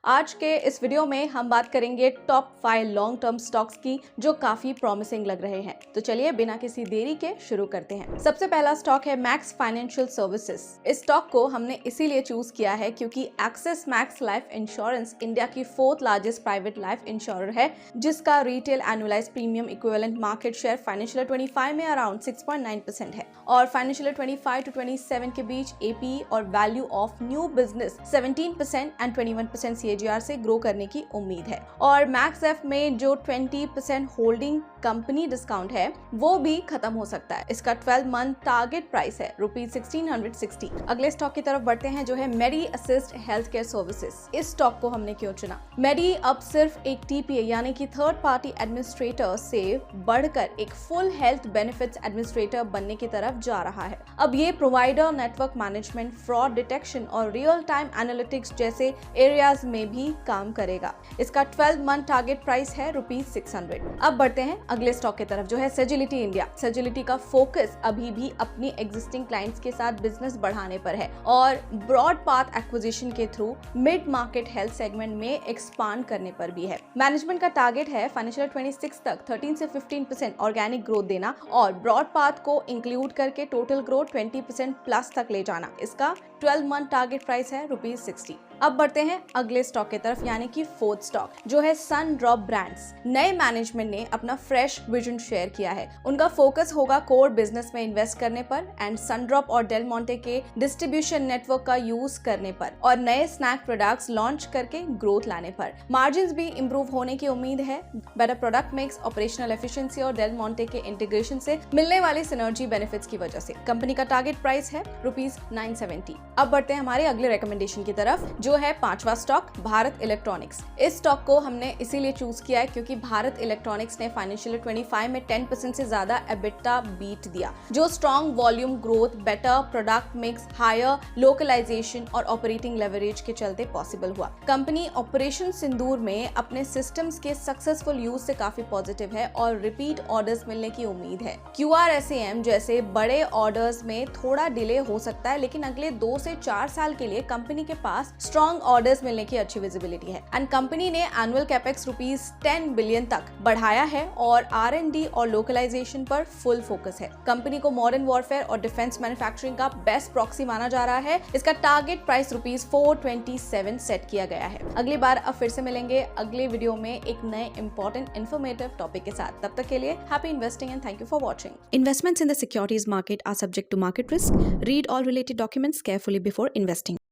आज के इस वीडियो में हम बात करेंगे टॉप 5 लॉन्ग टर्म स्टॉक्स की जो काफी प्रॉमिसिंग लग रहे हैं। तो चलिए बिना किसी देरी के शुरू करते हैं। सबसे पहला स्टॉक है मैक्स फाइनेंशियल सर्विसेज। इस स्टॉक को हमने इसीलिए चूज किया है क्योंकि axis max life insurance India की 4th largest private life insurer है, जिसका retail annualised premium equivalent market share financial 25 में अराउंड 6.9% है और फाइनेंशियल 25 to 27 के बीच एपी और value of new business 17% and 21% CAGR से ग्रो करने की उम्मीद है। और मैक्स एफ में जो 20% होल्डिंग कंपनी डिस्काउंट है वो भी खत्म हो सकता है। इसका 12 मंथ टारगेट प्राइस है ₹1660। अगले स्टॉक की तरफ बढ़ते हैं जो है मेडी असिस्ट हेल्थ केयर सर्विसेज। इस स्टॉक को हमने क्यों चुना? मेडी अब सिर्फ एक TPA यानी कि थर्ड पार्टी एडमिनिस्ट्रेटर से बढ़कर एक फुल हेल्थ बेनिफिट्स एडमिनिस्ट्रेटर बनने की तरफ जा रहा है। अब ये provider network management, fraud detection और रियल टाइम एनालिटिक्स जैसे एरियाज में भी काम करेगा। इसका 12 मंथ टारगेट प्राइस है ₹600। अब बढ़ते हैं अगले स्टॉक की तरफ जो है सेजिलिटी इंडिया। सेजिलिटी का फोकस अभी भी अपनी एग्जिस्टिंग क्लाइंट्स के साथ बिजनेस बढ़ाने पर है और ब्रॉड पाथ एक्विजिशन के through mid market health segment में एक्सपांड करने पर भी है। मैनेजमेंट का टारगेट है फाइनेंशियल 26 तक 13 से 15% ऑर्गेनिक ग्रोथ देना और ब्रॉड पाथ को इंक्लूड करके टोटल ग्रोथ 20% प्लस तक ले जाना। इसका 12 मंथ टारगेट प्राइस है ₹60। अब बढ़ते हैं अगले स्टॉक की तरफ यानी कि 4th स्टॉक जो है सनड्रॉप ब्रांड्स। नए मैनेजमेंट ने अपना फ्रेश विजन शेयर किया है। उनका फोकस होगा कोर बिजनेस में इन्वेस्ट करने पर एंड सनड्रॉप और डेल मोंटे के डिस्ट्रीब्यूशन नेटवर्क का यूज करने पर और नए स्नैक प्रोडक्ट्स लॉन्च करके ग्रोथ लाने पर। मार्जिन्स भी इंप्रूव होने की उम्मीद है। Better product mix, operational efficiency और डेल मोंटे के इंटीग्रेशन से मिलने वाली सिनर्जी बेनिफिट्स की वजह से। कंपनी का टारगेट प्राइस है ₹970। अब बढ़ते हैं हमारे अगले रिकमेंडेशन की तरफ जो है 5वां स्टॉक भारत इलेक्ट्रॉनिक्स। इस स्टॉक को हमने इसीलिए चूज किया है क्योंकि भारत इलेक्ट्रॉनिक्स ने फाइनेंशियल 25 में 10% से ज्यादा एबिटा बीट दिया, जो strong volume growth, better product mix, higher localisation और ऑपरेटिंग लेवरेज के चलते पॉसिबल हुआ। कंपनी ऑपरेशन सिंदूर में अपने सिस्टम्स के सक्सेसफुल यूज से काफी पॉजिटिव है और रिपीट ऑर्डर्स मिलने की उम्मीद है। QRSAM जैसे बड़े ऑर्डर्स में थोड़ा डिले हो सकता है, लेकिन अगले 2 से 4 साल के लिए कंपनी के पास स्ट्रॉन्ग ऑर्डर्स मिलने की अच्छी विजिबिलिटी है एंड कंपनी ने एनुअल कैपेक्स ₹10 बिलियन तक बढ़ाया है और R&D और लोकलाइजेशन पर फुल फोकस है। कंपनी को मॉडर्न वॉरफेयर और डिफेंस मैन्युफैक्चरिंग का बेस्ट प्रॉक्सी माना जा रहा है। इसका टारगेट प्राइस ₹427 सेट किया गया है। अगली बार अब फिर से मिलेंगे अगले वीडियो में एक नए इंपॉर्टेंट इन्फॉर्मेटिव टॉपिक के साथ। तब तक के लिए happy investing and thank you for watching. Investments in the securities market are subject to market risk. Read all related documents carefully before investing.